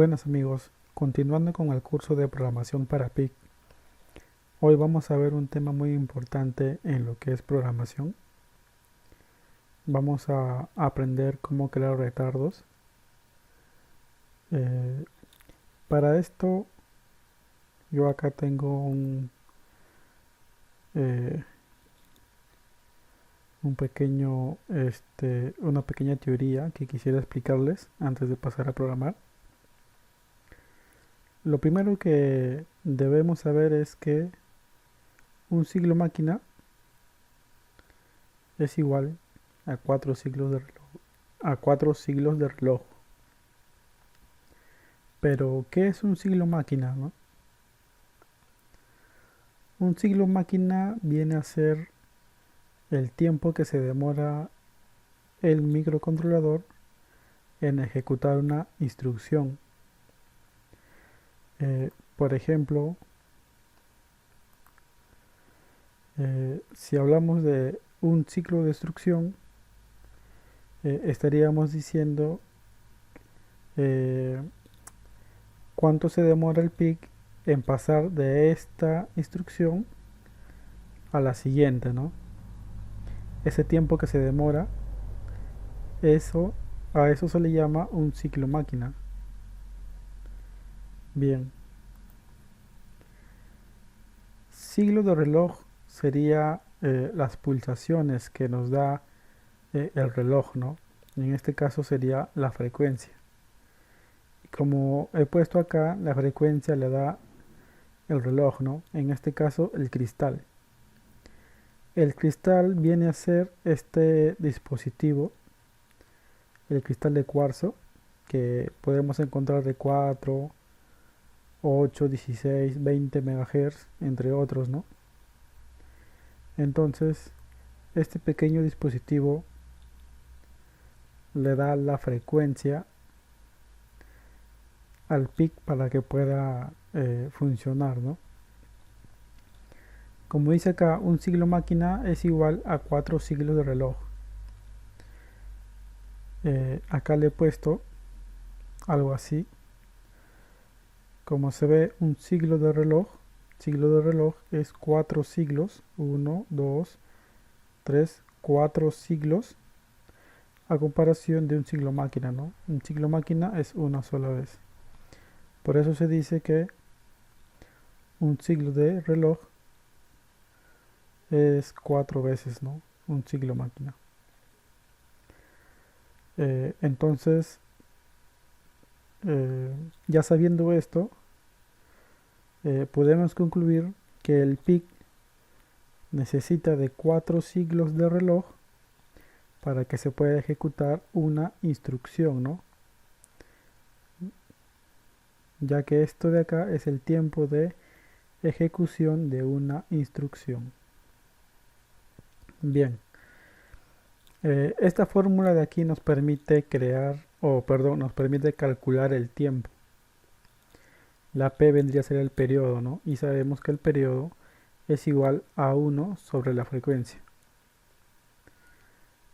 Buenas amigos, continuando con el curso de programación para PIC, hoy vamos a ver un tema muy importante en lo que es programación. Vamos a aprender cómo crear retardos. Eh, para esto yo acá tengo eh, una pequeña teoría que quisiera explicarles antes de pasar a programar. Lo primero que debemos saber es que un ciclo máquina es igual a 4 siglos de reloj. Pero, ¿qué es un siglo máquina, no? Un siglo máquina viene a ser el tiempo que se demora el microcontrolador en ejecutar una instrucción. Por ejemplo, si hablamos de un ciclo de instrucción, estaríamos diciendo eh, cuánto se demora el PIC en pasar de esta instrucción a la siguiente, ¿no? Ese tiempo que se demora, a eso se le llama un ciclo máquina. Bien, siglo de reloj sería las pulsaciones que nos da el reloj, ¿no? En este caso sería la frecuencia. Y como he puesto acá, la frecuencia le da el reloj, ¿no? En este caso el cristal. El cristal viene a ser este dispositivo, el cristal de cuarzo, que podemos encontrar de 4, 8, 16, 20 MHz, entre otros, ¿no? Entonces, este pequeño dispositivo le da la frecuencia al PIC para que pueda funcionar, ¿no? Como dice acá, un siglo máquina es igual a 4 siglos de reloj. Acá le he puesto algo así. Como se ve, un siglo de reloj es 4 siglos, 1, 2, 3, 4 siglos, a comparación de un siglo máquina, ¿no? Un siglo máquina es una sola vez. Por eso se dice que un siglo de reloj es 4 veces, ¿no? Un siglo máquina. Entonces, ya sabiendo esto, podemos concluir que el PIC necesita de 4 siglos de reloj para que se pueda ejecutar una instrucción, ¿no? Ya que esto de acá es el tiempo de ejecución de una instrucción. Bien, esta fórmula de aquí nos permite nos permite calcular el tiempo. La P vendría a ser el periodo, ¿no? Y sabemos que el periodo es igual a 1 sobre la frecuencia.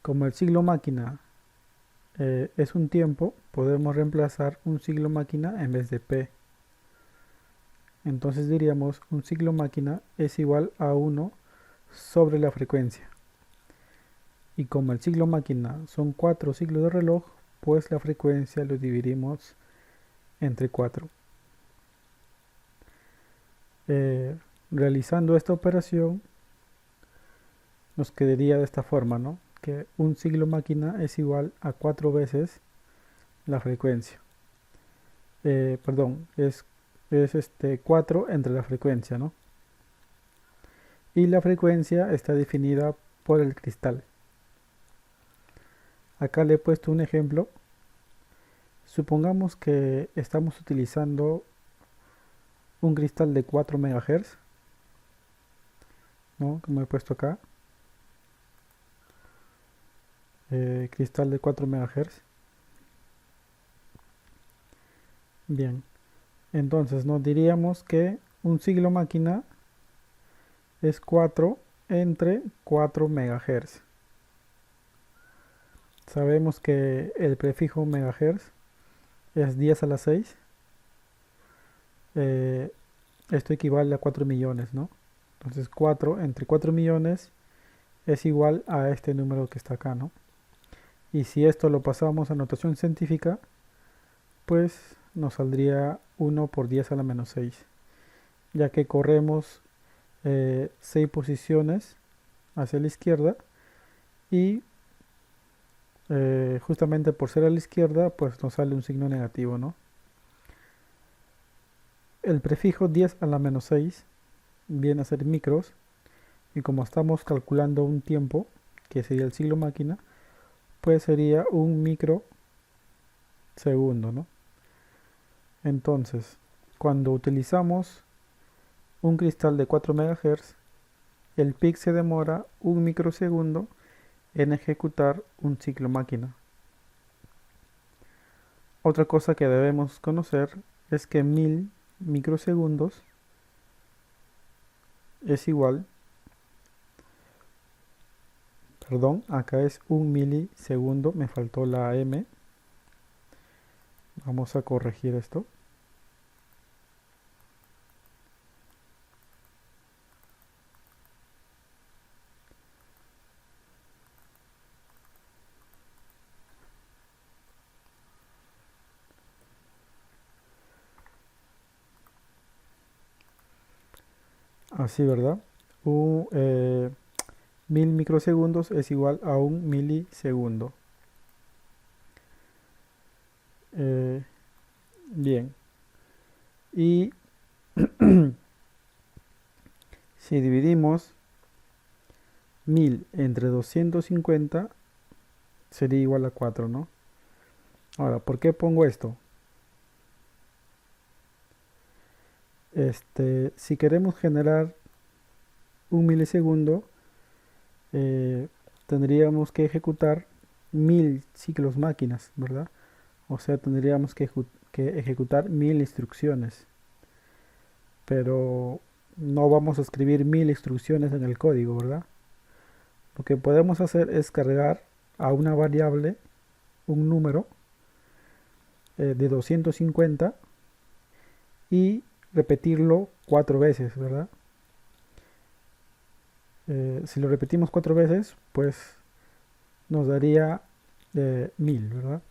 Como el siglo máquina es un tiempo, podemos reemplazar un siglo máquina en vez de P. Entonces diríamos un siglo máquina es igual a 1 sobre la frecuencia. Y como el siglo máquina son 4 siglos de reloj, pues la frecuencia lo dividimos entre 4. Realizando esta operación nos quedaría de esta forma, ¿no? Que un siglo máquina es igual a 4 veces la frecuencia. Perdón, es 4 entre la frecuencia, ¿no? Y la frecuencia está definida por el cristal. Acá le he puesto un ejemplo. Supongamos que estamos utilizando un cristal de 4 MHz, ¿no? Como he puesto acá. Cristal de 4 MHz. Bien. Entonces nos diríamos que un siglo máquina es 4 entre 4 MHz. Sabemos que el prefijo megahertz es 10 a la 6. eh, esto equivale a 4 millones, ¿no? Entonces 4 entre 4 millones es igual a este número que está acá, ¿no? Y si esto lo pasamos a notación científica, pues nos saldría 1 por 10 a la menos 6, ya que corremos 6 posiciones hacia la izquierda y justamente por ser a la izquierda, pues nos sale un signo negativo, ¿no? El prefijo 10 a la menos 6 viene a ser micros y como estamos calculando un tiempo, que sería el siglo máquina, pues sería un microsegundo, ¿no? Entonces, cuando utilizamos un cristal de 4 MHz, el PIC se demora un microsegundo en ejecutar un ciclo máquina. Otra cosa que debemos conocer es que 1000 microsegundos es igual, perdón, acá es un milisegundo, me faltó la M, vamos a corregir esto. Así, ¿verdad? Un, 1000 microsegundos es igual a un milisegundo. Eh, bien, y si dividimos 1000 entre 250 sería igual a 4, ¿no? Ahora, ¿por qué pongo esto? Si queremos generar un milisegundo, eh, tendríamos que ejecutar 1000 ciclos máquinas, ¿verdad? O sea, tendríamos que ejecutar 1000 instrucciones. Pero no vamos a escribir 1000 instrucciones en el código, ¿verdad? Lo que podemos hacer es cargar a una variable un número de 250 y repetirlo 4 veces, ¿verdad? Si lo repetimos 4 veces, pues nos daría 1000, ¿verdad?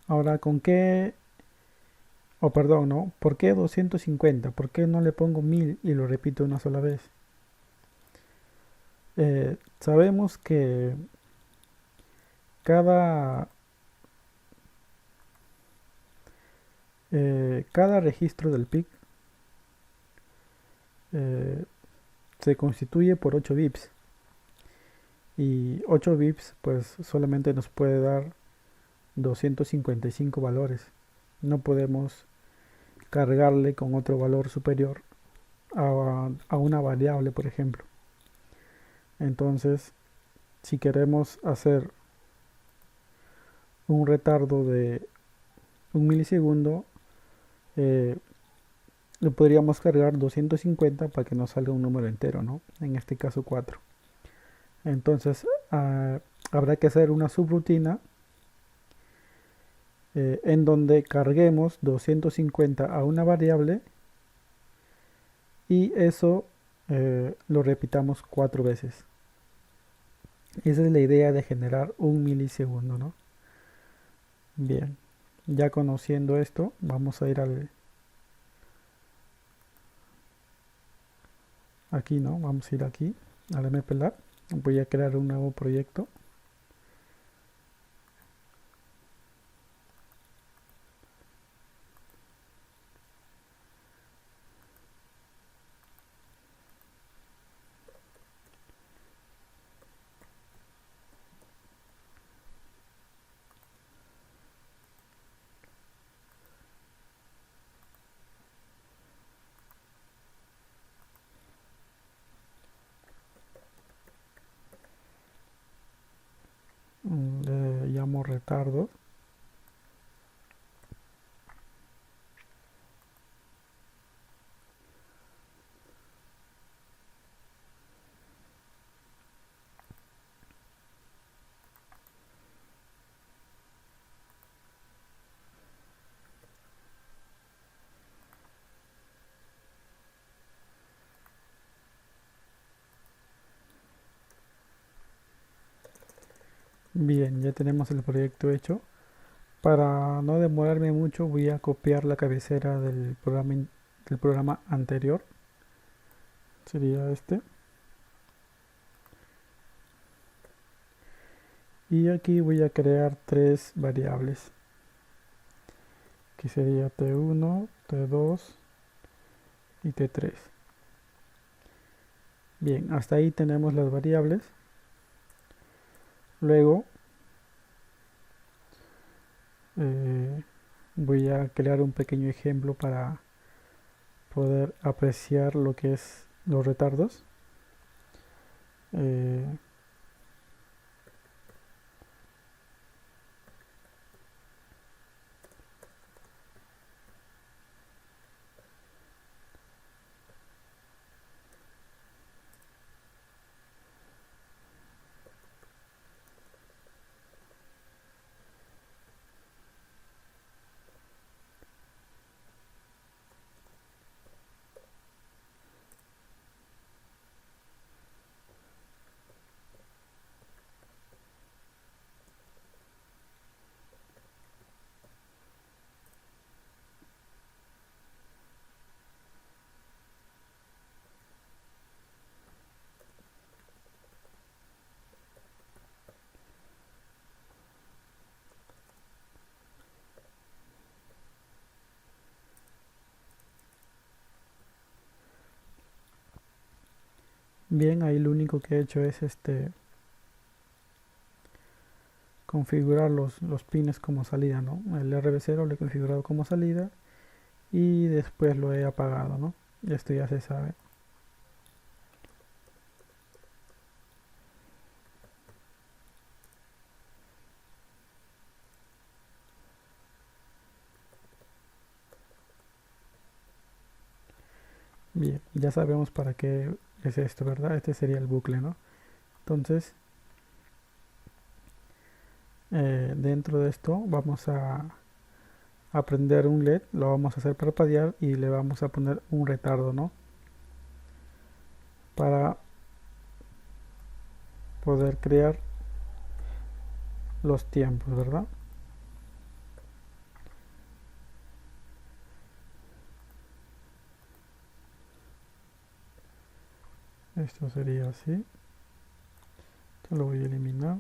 Ahora, ¿con qué? O perdón, ¿no? ¿Por qué 250? ¿Por qué no le pongo 1000 y lo repito una sola vez? Sabemos que cada, cada registro del PIC eh, se constituye por 8 bits. Y 8 bits pues solamente nos puede dar 255 valores. No podemos cargarle con otro valor superior a una variable, por ejemplo. Entonces, si queremos hacer un retardo de un milisegundo, eh, le podríamos cargar 250 para que nos salga un número entero, ¿no? En este caso 4. Entonces, habrá que hacer una subrutina en donde carguemos 250 a una variable y eso lo repitamos 4 veces. Esa es la idea de generar un milisegundo, ¿no? Bien, ya conociendo esto, vamos a ir aquí, ¿no? Vamos a ir aquí, al MPLAB. Voy a crear un nuevo proyecto. Le llamo retardo. Bien, ya tenemos el proyecto hecho. Para no demorarme mucho, voy a copiar la cabecera del programa anterior. Sería este. Y aquí voy a crear tres variables, que sería T1, T2 y T3. Bien, hasta ahí tenemos las variables. Luego eh, voy a crear un pequeño ejemplo para poder apreciar lo que es los retardos. Eh, bien, ahí lo único que he hecho es configurar los pines como salida, ¿no? El RB0 lo he configurado como salida y después lo he apagado, ¿no? Esto ya se sabe. Bien, ya sabemos para qué es esto, ¿verdad? Este sería el bucle, ¿no? Entonces, dentro de esto vamos a prender un LED, lo vamos a hacer parpadear y le vamos a poner un retardo, ¿no? Para poder crear los tiempos, ¿verdad? Esto sería así. Esto lo voy a eliminar.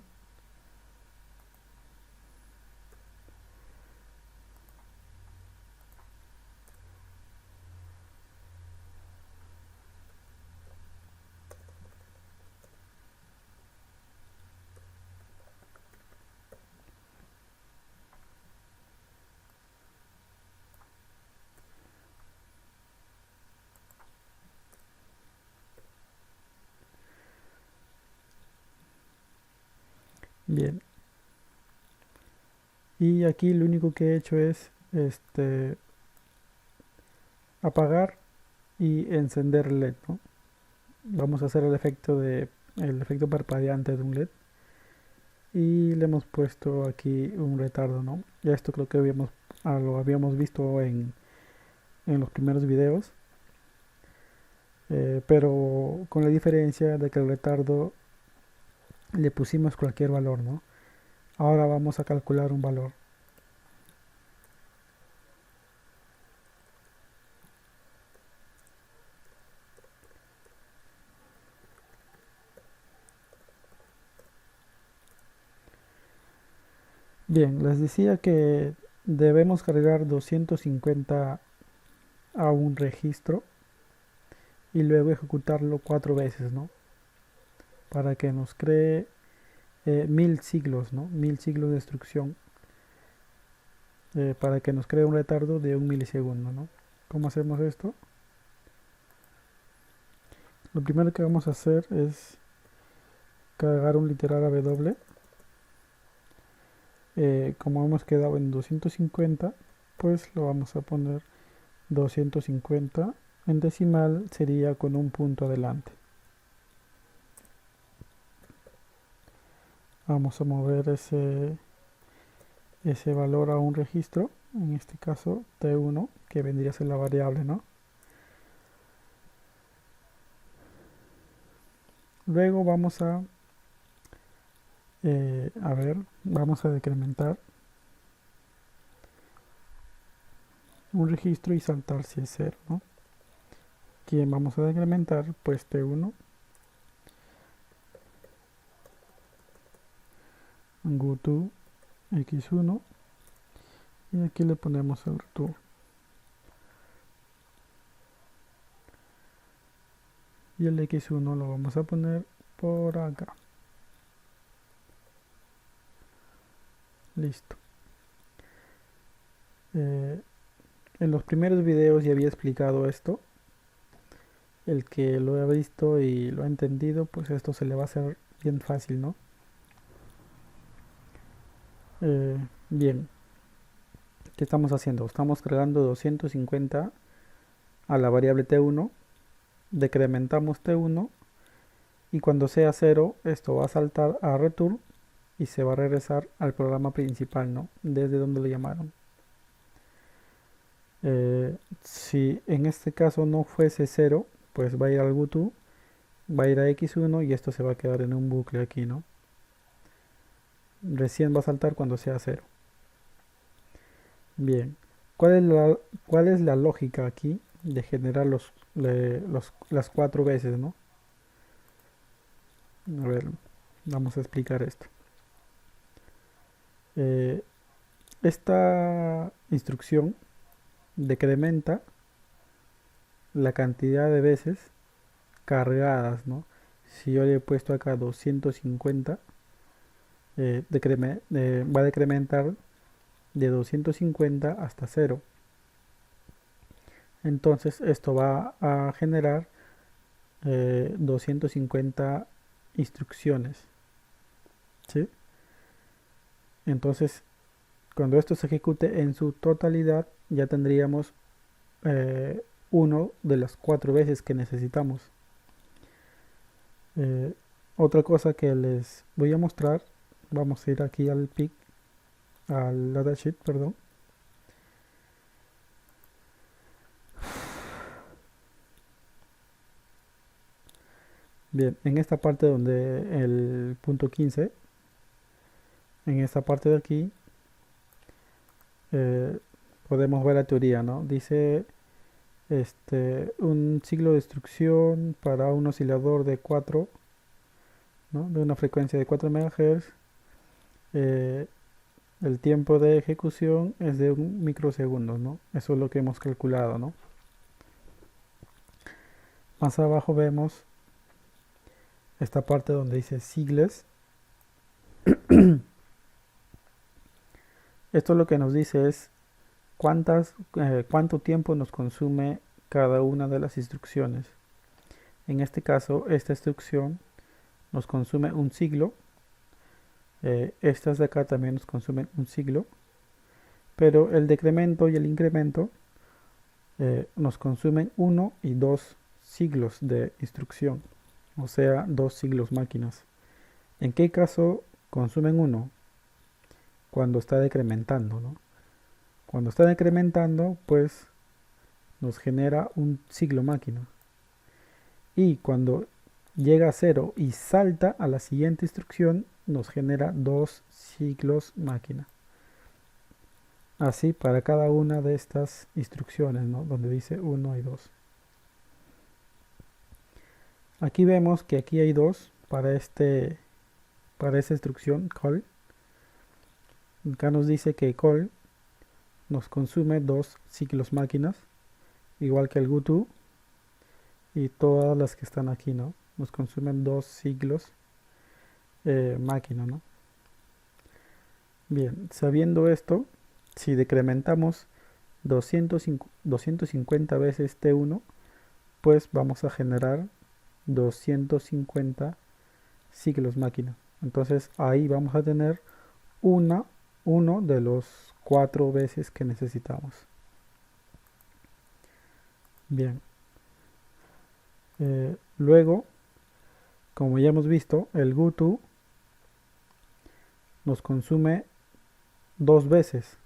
Bien. Y aquí lo único que he hecho es apagar y encender el LED, ¿no? Vamos a hacer el efecto parpadeante de un LED y le hemos puesto aquí un retardo, ¿no? Ya esto creo que lo habíamos visto en los primeros videos, pero con la diferencia de que el retardo le pusimos cualquier valor, ¿no? Ahora vamos a calcular un valor. Bien, les decía que debemos cargar 250 a un registro y luego ejecutarlo 4 veces, ¿no? Para que nos cree 1000 siglos, ¿no? 1000 siglos de instrucción, para que nos cree un retardo de 1 milisegundo, ¿no? ¿Cómo hacemos esto? Lo primero que vamos a hacer es cargar un literal W. Como hemos quedado en 250, pues lo vamos a poner 250. En decimal sería con un punto adelante. Vamos a mover ese valor a un registro, en este caso T1, que vendría a ser la variable, ¿no? Luego vamos a A ver, vamos a decrementar un registro y saltar si es 0, ¿no? ¿Quién vamos a decrementar? Pues T1, GoTo X1 y aquí le ponemos el return. Y el X1 lo vamos a poner por acá. Listo. En los primeros videos ya había explicado esto. El que lo ha visto y lo ha entendido, pues esto se le va a hacer bien fácil, ¿no? Bien, ¿qué estamos haciendo? Estamos cargando 250 a la variable T1, decrementamos T1 y cuando sea 0 esto va a saltar a return y se va a regresar al programa principal, ¿no? Desde donde lo llamaron. Si en este caso no fuese 0, pues va a ir al GoTo, va a ir a X1 y esto se va a quedar en un bucle aquí, ¿no? Recién va a saltar cuando sea 0. Bien, cuál es la lógica aquí de generar las 4 veces, ¿no? A ver, vamos a explicar esto. Eh, esta instrucción decrementa la cantidad de veces cargadas, ¿no? Si yo le he puesto acá 250, va a decrementar de 250 hasta 0. Entonces esto va a generar 250 instrucciones, ¿sí? Entonces cuando esto se ejecute en su totalidad ya tendríamos uno de las 4 veces que necesitamos. Otra cosa que les voy a mostrar, vamos a ir aquí al PIC, al datasheet, perdón. Bien, en esta parte donde el punto 15, en esta parte de aquí, podemos ver la teoría, ¿no? Dice un ciclo de instrucción para un oscilador de 4, ¿no? De una frecuencia de 4 MHz. El tiempo de ejecución es de 1 microsegundo, ¿no? Eso es lo que hemos calculado, ¿no? Más abajo vemos esta parte donde dice siglas. Esto lo que nos dice es cuánto tiempo nos consume cada una de las instrucciones. En este caso, esta instrucción nos consume un siglo. Estas de acá también nos consumen un siglo. Pero el decremento y el incremento nos consumen 1 y 2 siglos de instrucción. O sea, 2 siglos máquinas. ¿En qué caso consumen 1? Cuando está decrementando, ¿no? Cuando está decrementando, pues nos genera un siglo máquina. Y cuando llega a 0 y salta a la siguiente instrucción, nos genera 2 siglos máquina. Así para cada una de estas instrucciones, ¿no? Donde dice 1 y 2. Aquí vemos que aquí hay 2 para esta instrucción call. Acá nos dice que call nos consume 2 ciclos máquinas, igual que el GoTo y todas las que están aquí, ¿no? Nos consumen 2 ciclos máquina, ¿no? Bien, sabiendo esto, si decrementamos 250 veces T1, pues vamos a generar 250 ciclos máquina. Entonces ahí vamos a tener uno de los 4 veces que necesitamos. Bien. Luego, como ya hemos visto, el GoTo nos consume 2 veces.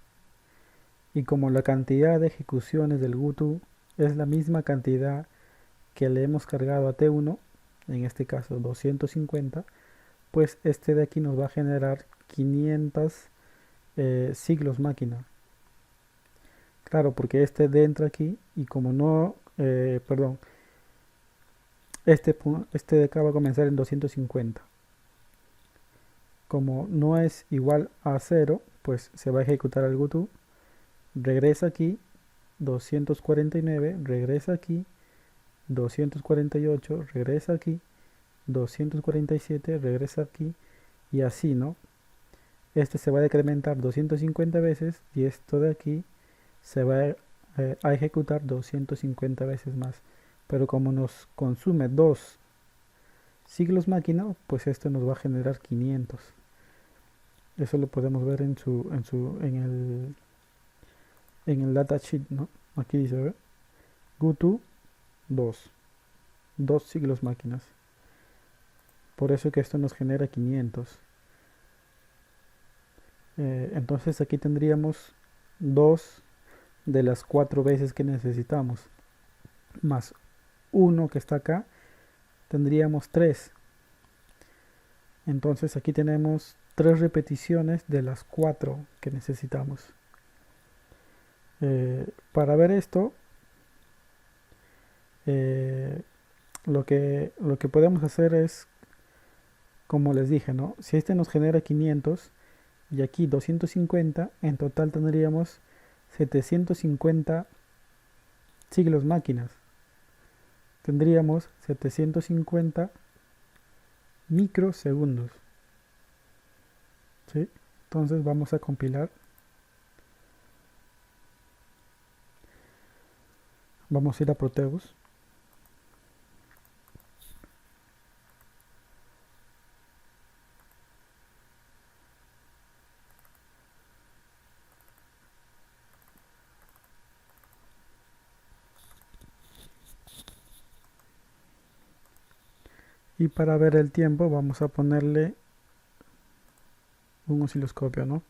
Y como la cantidad de ejecuciones del GoTo es la misma cantidad que le hemos cargado a T1, en este caso 250, pues este de aquí nos va a generar 500 ciclos máquina. Claro, porque este entra aquí y como no, perdón, este de acá va a comenzar en 250. Como no es igual a 0, pues se va a ejecutar el goto, regresa aquí, 249, regresa aquí, 248, regresa aquí, 247, regresa aquí y así, ¿no? Este se va a decrementar 250 veces y esto de aquí se va a ejecutar 250 veces más. Pero como nos consume 2 siglos máquina, pues esto nos va a generar 500. Eso lo podemos ver en el datasheet, ¿no? Aquí dice, ¿ve? GoTo 2, 2 siglos máquinas. Por eso que esto nos genera 500. Entonces aquí tendríamos 2 de las 4 veces que necesitamos. Más 1 que está acá, tendríamos 3. Entonces aquí tenemos 3 repeticiones de las 4 que necesitamos. Para ver esto, eh, lo que podemos hacer es, como les dije, ¿no? Si este nos genera 500 y aquí 250, en total tendríamos 750 siglos máquinas. Tendríamos 750 microsegundos. ¿Sí? Entonces vamos a compilar. Vamos a ir a Proteus. Y para ver el tiempo vamos a ponerle un osciloscopio, ¿no?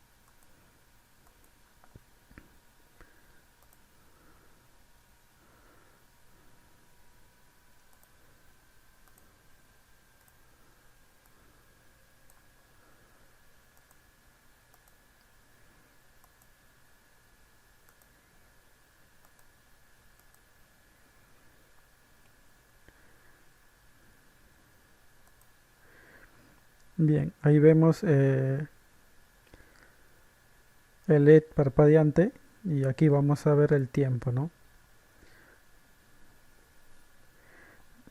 Bien, ahí vemos el LED parpadeante y aquí vamos a ver el tiempo, ¿no?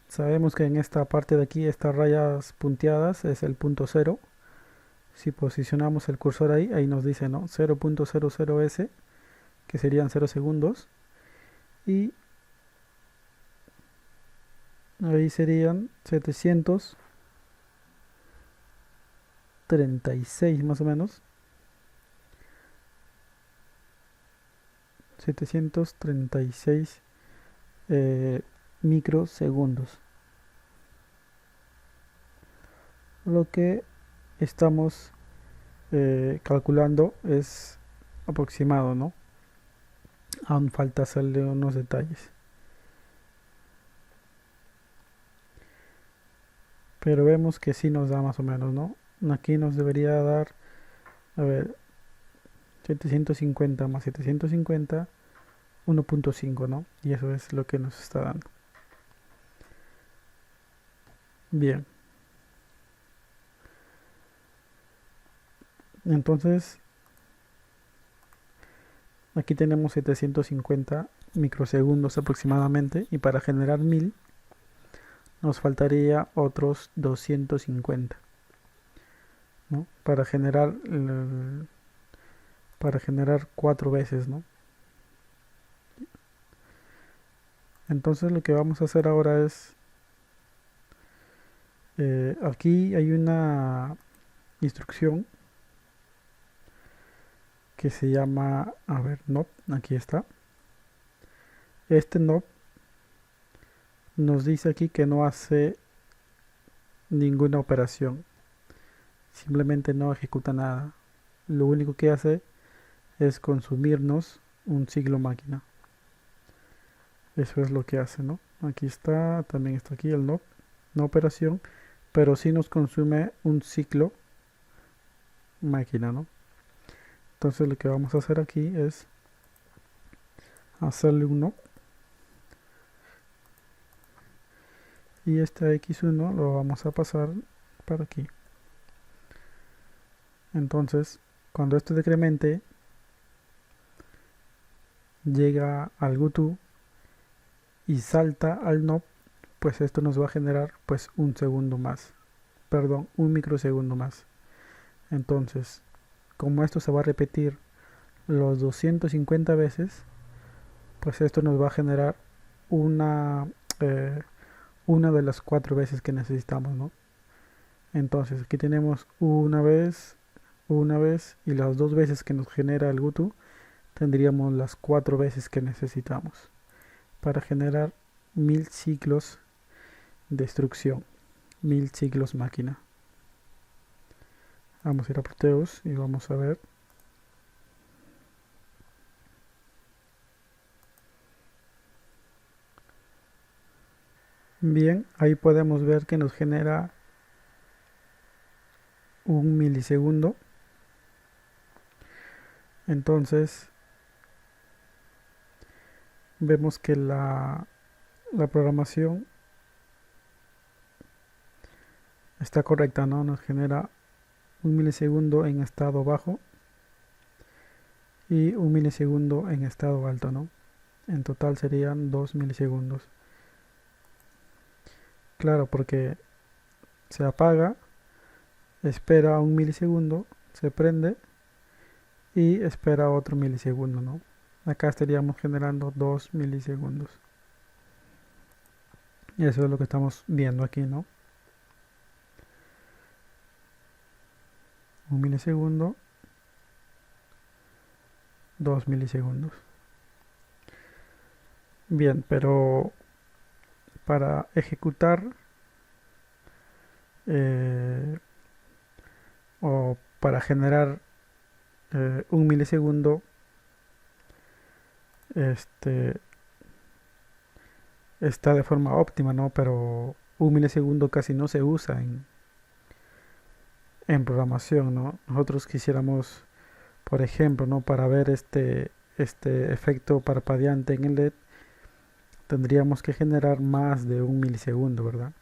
Sabemos que en esta parte de aquí, estas rayas punteadas es el punto cero. Si posicionamos el cursor ahí, ahí nos dice, ¿no? 0.00s, que serían 0 segundos. Y ahí serían 736 más o menos. 736 microsegundos. Lo que estamos calculando es aproximado, ¿no? Aún falta hacerle unos detalles. Pero vemos que sí nos da más o menos, ¿no? Aquí nos debería dar, a ver, 750 más 750, 1.5, ¿no? Y eso es lo que nos está dando. Bien. Entonces, aquí tenemos 750 microsegundos aproximadamente y para generar 1000 nos faltaría otros 250, ¿no? Para generar 4 veces, ¿no? Entonces lo que vamos a hacer ahora es, aquí hay una instrucción que se llama, a ver, NOP, aquí está. Este NOP nos dice aquí que no hace ninguna operación, simplemente no ejecuta nada. Lo único que hace es consumirnos un siglo máquina. Eso es lo que hace, ¿no? Aquí está, también está aquí el NOP, no operación, pero sí nos consume un ciclo máquina, ¿no? Entonces lo que vamos a hacer aquí es hacerle un no, y este x1 lo vamos a pasar para aquí. Entonces, cuando esto decremente, llega al GoTo y salta al no, pues esto nos va a generar pues un segundo más, perdón, un microsegundo más. Entonces, como esto se va a repetir los 250 veces, pues esto nos va a generar una, eh, una de las 4 veces que necesitamos, ¿no? Entonces, aquí tenemos una vez y las 2 veces que nos genera el GoTo, tendríamos las 4 veces que necesitamos para generar 1000 ciclos de instrucción, 1000 ciclos máquina. Vamos a ir a Proteus y vamos a ver. Bien, ahí podemos ver que nos genera 1 milisegundo. Entonces vemos que la programación está correcta, ¿no? Nos genera 1 milisegundo en estado bajo y 1 milisegundo en estado alto, ¿no? En total serían 2 milisegundos. Claro, porque se apaga, espera 1 milisegundo, se prende y espera otro milisegundo, ¿no? Acá estaríamos generando 2 milisegundos. Y eso es lo que estamos viendo aquí, ¿no? 1 milisegundo, 2 milisegundos. Bien, pero para ejecutar eh, o para generar 1 milisegundo, este está de forma óptima, ¿no? Pero 1 milisegundo casi no se usa en programación, ¿no? Nosotros quisiéramos, por ejemplo, ¿no? Para ver este efecto parpadeante en el LED, tendríamos que generar más de 1 milisegundo, ¿verdad?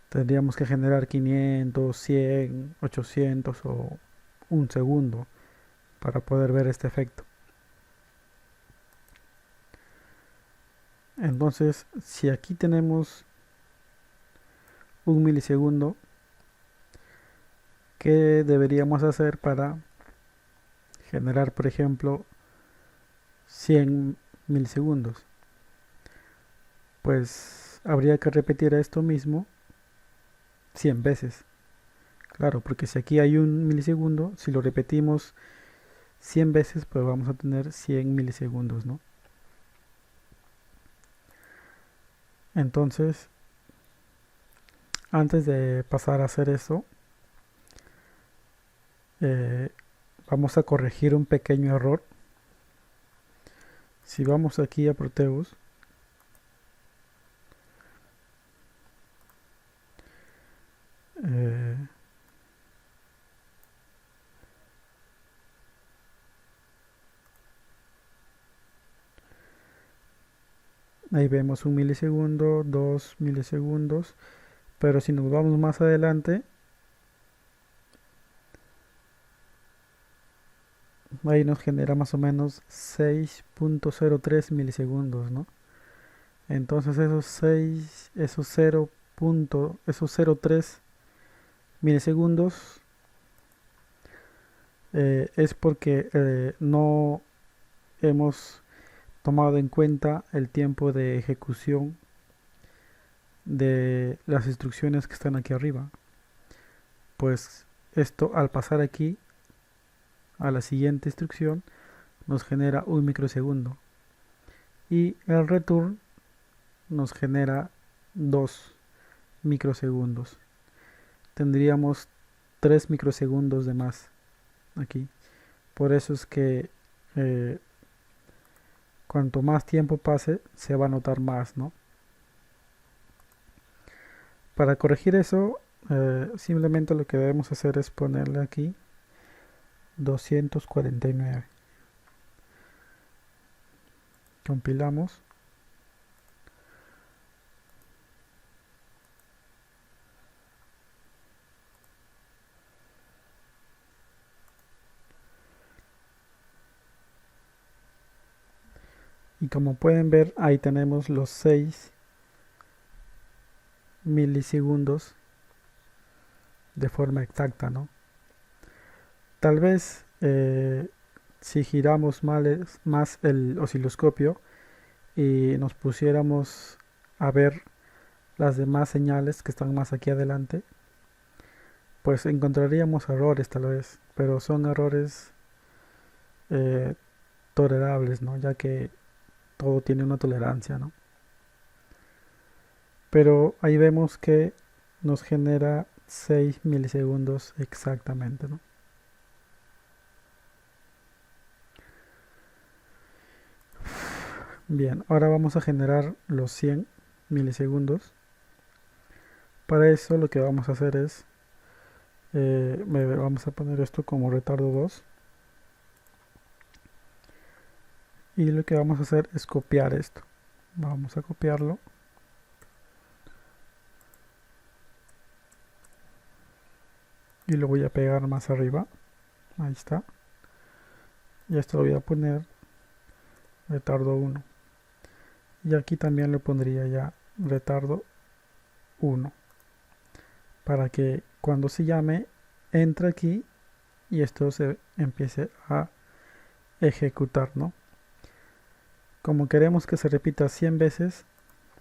Tendríamos que generar 500, 100, 800 o 1 segundo para poder ver este efecto. Entonces, si aquí tenemos 1 milisegundo, ¿qué deberíamos hacer para generar, por ejemplo, 100 milisegundos? Pues habría que repetir esto mismo 100 veces. Claro, porque si aquí hay 1 milisegundo, si lo repetimos 100 veces, pues vamos a tener 100 milisegundos, ¿no? Entonces, antes de pasar a hacer eso, eh, vamos a corregir un pequeño error. Si vamos aquí a Proteus, eh, ahí vemos 1 milisegundo, 2 milisegundos, pero si nos vamos más adelante, ahí nos genera más o menos 6.03 milisegundos, ¿no? Entonces esos 0.03 milisegundos es porque no hemos tomado en cuenta el tiempo de ejecución de las instrucciones que están aquí arriba. Pues esto al pasar aquí a la siguiente instrucción nos genera 1 microsegundo y el return nos genera 2 microsegundos. Tendríamos 3 microsegundos de más aquí. Por eso es que eh, cuanto más tiempo pase se va a notar más, ¿no? Para corregir eso, simplemente lo que debemos hacer es ponerle aquí 249. Compilamos. Y como pueden ver, ahí tenemos los 6 milisegundos de forma exacta, ¿no? Tal vez si giramos más el osciloscopio y nos pusiéramos a ver las demás señales que están más aquí adelante, pues encontraríamos errores tal vez, pero son errores eh, tolerables, ¿no? Ya que todo tiene una tolerancia, ¿no? Pero ahí vemos que nos genera 6 milisegundos exactamente, ¿no? Bien, ahora vamos a generar los 100 milisegundos. Para eso lo que vamos a hacer es, vamos a poner esto como retardo 2. Y lo que vamos a hacer es copiar esto. Vamos a copiarlo. Y lo voy a pegar más arriba. Ahí está. Y esto lo voy a poner retardo 1. Y aquí también le pondría ya retardo 1. Para que cuando se llame, entre aquí y esto se empiece a ejecutar, ¿no? Como queremos que se repita 100 veces,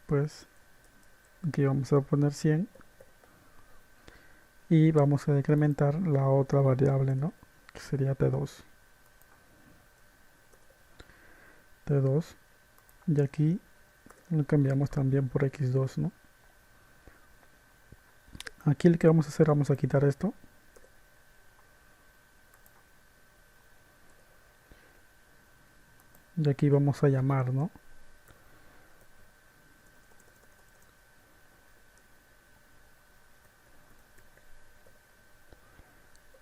pues aquí vamos a poner 100 y vamos a decrementar la otra variable, ¿no? Que sería T2. T2 y aquí lo cambiamos también por X2, ¿no? Aquí lo que vamos a hacer, vamos a quitar esto. Y aquí vamos a llamar, ¿no?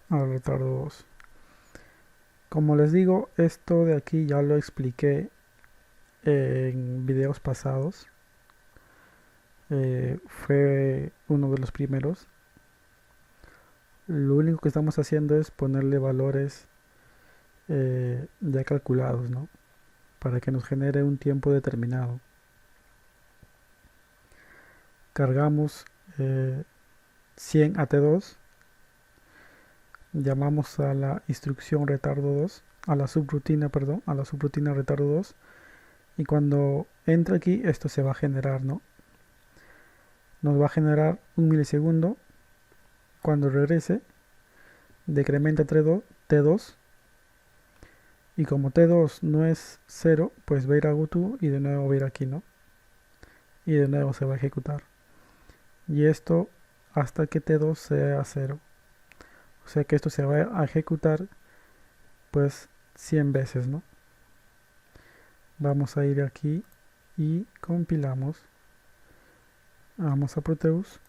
Al retardo 2. Como les digo, esto de aquí ya lo expliqué en videos pasados. Fue uno de los primeros. Lo único que estamos haciendo es ponerle valores ya calculados, ¿no? Para que nos genere un tiempo determinado. Cargamos 100 a T2, llamamos a la instrucción retardo 2, a la subrutina, perdón, a la subrutina retardo 2, y cuando entre aquí esto se va a generar, ¿no? Nos va a generar un milisegundo. Cuando regrese, decrementa T2, y como T2 no es 0, pues va a ir a GoTo y de nuevo va a ir aquí, ¿no? Y de nuevo se va a ejecutar. Y esto hasta que T2 sea 0. O sea que esto se va a ejecutar pues 100 veces, ¿no? Vamos a ir aquí y compilamos. Vamos a Proteus.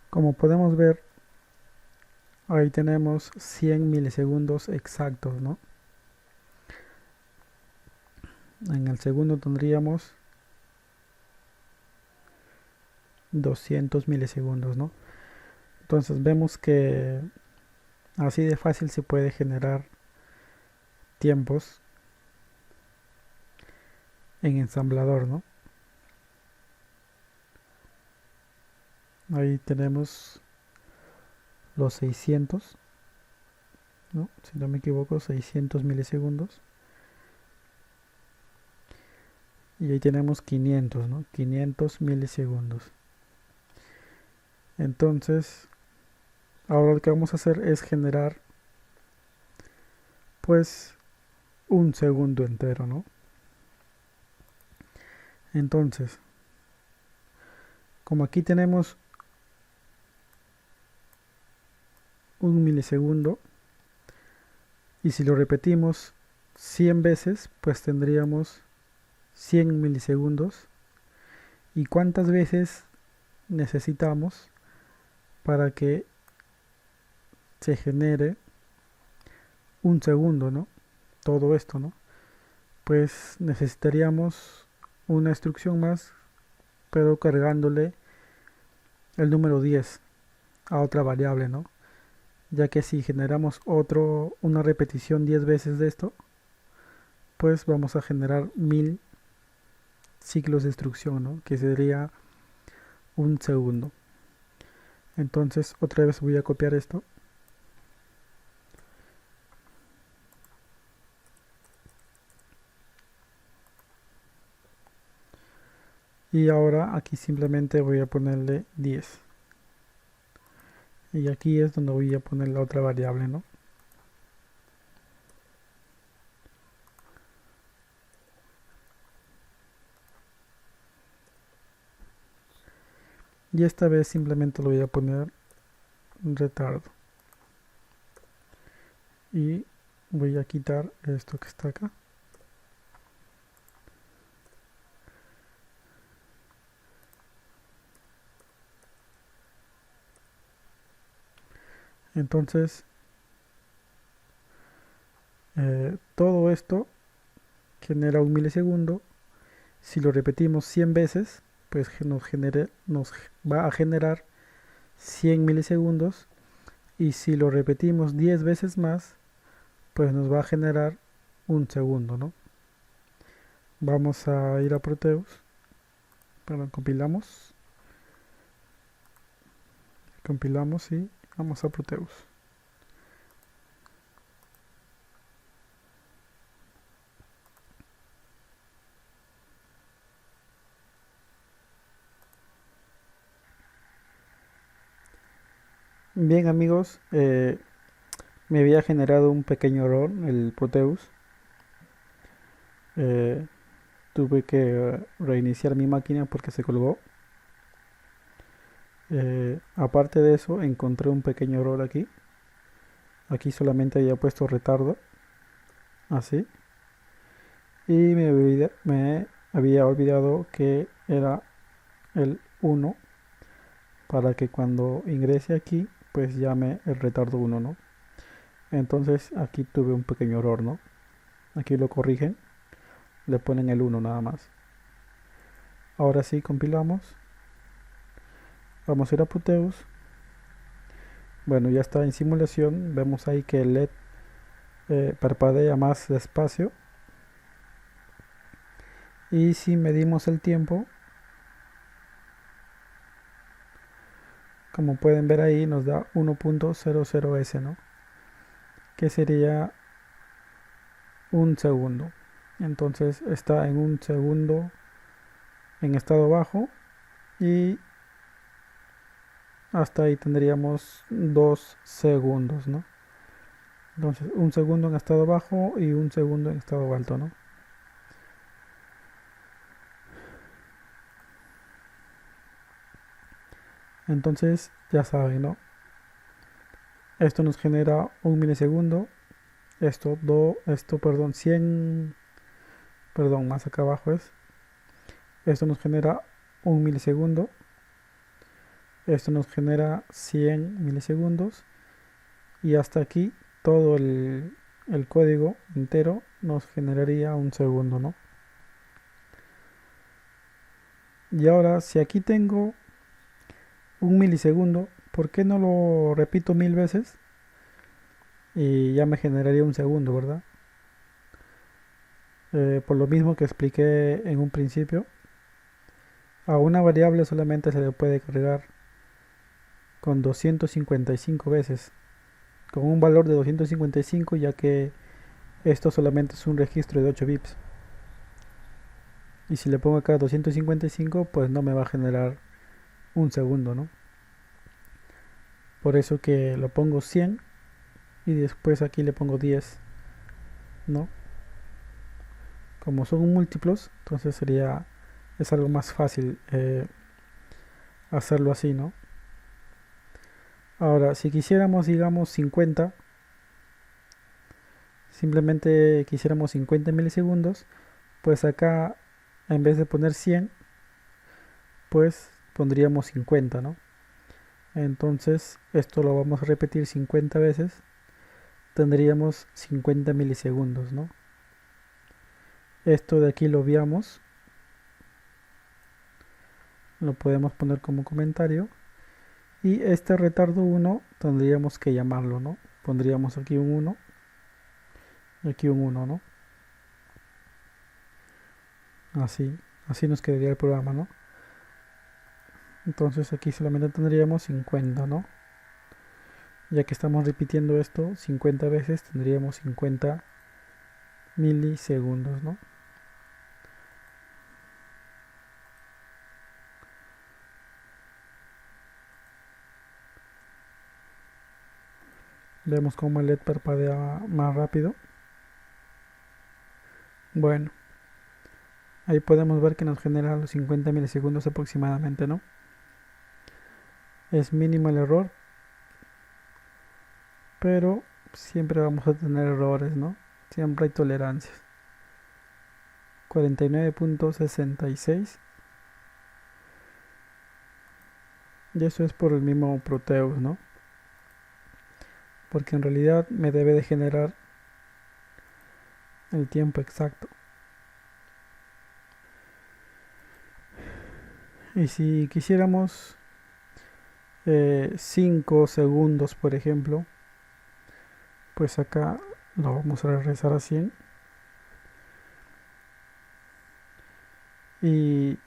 Como podemos ver, ahí tenemos 100 milisegundos exactos, ¿no? En el segundo tendríamos 200 milisegundos, ¿no? Entonces vemos que así de fácil se puede generar tiempos en ensamblador, ¿no? Ahí tenemos los 600, ¿no? Si no me equivoco, 600 milisegundos. Y ahí tenemos 500, ¿no? 500 milisegundos. Entonces, ahora lo que vamos a hacer es generar, pues, un segundo entero, ¿no? Entonces, como aquí tenemos un milisegundo, y si lo repetimos 100 veces, pues tendríamos 100 milisegundos. ¿Y cuántas veces necesitamos para que se genere un segundo, ¿no? Todo esto, ¿no? Pues necesitaríamos una instrucción más, pero cargándole el número 10 a otra variable, ¿no? Ya que si generamos una repetición 10 veces de esto, pues vamos a generar 1000 ciclos de instrucción, ¿no? Que sería un segundo. Entonces otra vez voy a copiar esto. Y ahora aquí simplemente voy a ponerle 10. Y aquí es donde voy a poner la otra variable, ¿no? Y esta vez simplemente lo voy a poner retardo. Y voy a quitar esto que está acá. Entonces, todo esto genera un milisegundo. Si lo repetimos 100 veces, pues nos va a generar 100 milisegundos. Y si lo repetimos 10 veces más, pues nos va a generar un segundo, ¿no? Vamos a ir a Proteus. Perdón, compilamos y vamos a Proteus. Bien amigos, me había generado un pequeño error el Proteus. Eh, Tuve que reiniciar mi máquina porque se colgó. Aparte de eso, encontré un pequeño error aquí. Aquí solamente había puesto retardo, así. Y me había olvidado que era el 1 para que cuando ingrese aquí, pues llame el retardo 1, ¿no? Entonces aquí tuve un pequeño error, ¿no? Aquí lo corrigen, le ponen el 1 nada más. Ahora sí, compilamos. Vamos a ir a Proteus. Bueno, ya está en simulación. Vemos ahí que el LED parpadea más despacio. Y si medimos el tiempo, como pueden ver ahí, nos da 1.00s, ¿no? Que sería un segundo. Entonces está en un segundo en estado bajo y hasta ahí tendríamos 2 segundos, ¿no? Entonces un segundo en estado bajo y un segundo en estado alto, ¿no? Entonces ya saben, ¿no? Esto nos genera un milisegundo. Perdón, 100, perdón, más acá abajo es. Esto nos genera un milisegundo. Esto nos genera 100 milisegundos. Y hasta aquí todo el código entero nos generaría un segundo, ¿no? Y ahora, si aquí tengo un milisegundo, ¿por qué no lo repito 1000 veces? Y ya me generaría un segundo, ¿verdad? Por lo mismo que expliqué en un principio, a una variable solamente se le puede cargar con 255 veces, con un valor de 255, ya que esto solamente es un registro de 8 bits. Y si le pongo acá 255, pues no me va a generar un segundo, ¿no? Por eso que lo pongo 100 y después aquí le pongo 10, ¿no? como son múltiplos, entonces es algo más fácil hacerlo así, ¿no? Ahora, si quisiéramos, digamos, 50, simplemente quisiéramos 50 milisegundos, pues acá, en vez de poner 100, pues pondríamos 50, ¿no? Entonces, esto lo vamos a repetir 50 veces, tendríamos 50 milisegundos, ¿no? Esto de aquí lo obviamos, lo podemos poner como comentario. Y este retardo 1 tendríamos que llamarlo, ¿no? Pondríamos aquí un 1 y aquí un 1, ¿no? Así nos quedaría el programa, ¿no? Entonces aquí solamente tendríamos 50, ¿no? Ya que estamos repitiendo esto 50 veces, tendríamos 50 milisegundos, ¿no? Vemos cómo el LED parpadea más rápido. Bueno, ahí podemos ver que nos genera los 50 milisegundos aproximadamente, ¿no? Es mínimo el error, pero siempre vamos a tener errores, ¿no? Siempre hay tolerancias. 49.66, y eso es por el mismo Proteus, ¿no? Porque en realidad me debe de generar el tiempo exacto. Y si quisiéramos 5 segundos, por ejemplo, pues acá lo vamos a regresar a 100. Y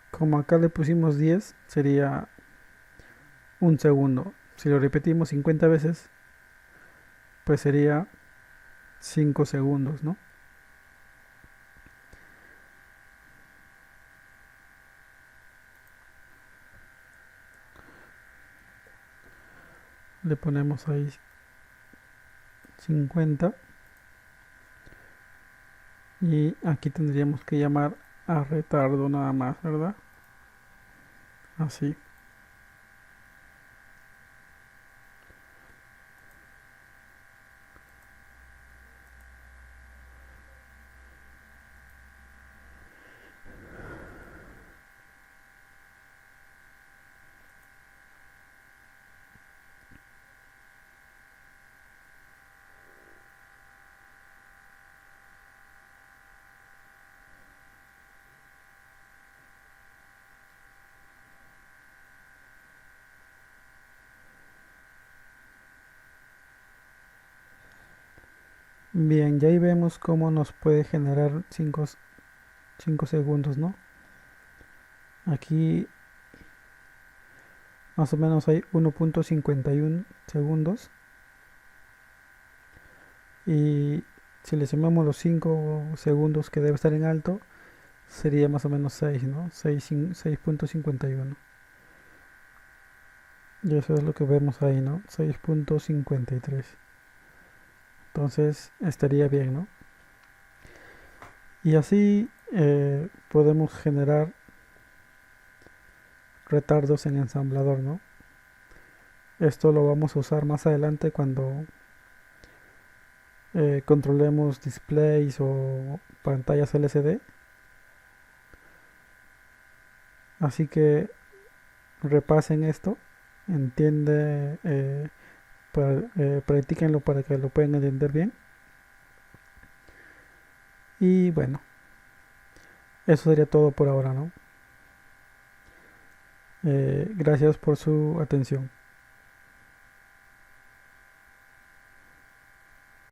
como acá le pusimos 10, sería un segundo. Si lo repetimos 50 veces, pues sería 5 segundos, ¿no? Le ponemos ahí 50 y aquí tendríamos que llamar a retardo nada más, ¿verdad? Así. Bien, ya ahí vemos cómo nos puede generar 5 segundos, ¿no? Aquí más o menos hay 1.51 segundos. Y si le sumamos los 5 segundos que debe estar en alto, sería más o menos 6, ¿no? 6.51. Y eso es lo que vemos ahí, ¿no? 6.53. Entonces estaría bien, ¿no? Y así podemos generar retardos en ensamblador, ¿no? Esto lo vamos a usar más adelante cuando controlemos displays o pantallas LCD. Así que repasen esto, entiende, practíquenlo para que lo puedan entender bien. Y bueno, eso sería todo por ahora, ¿no? Gracias por su atención.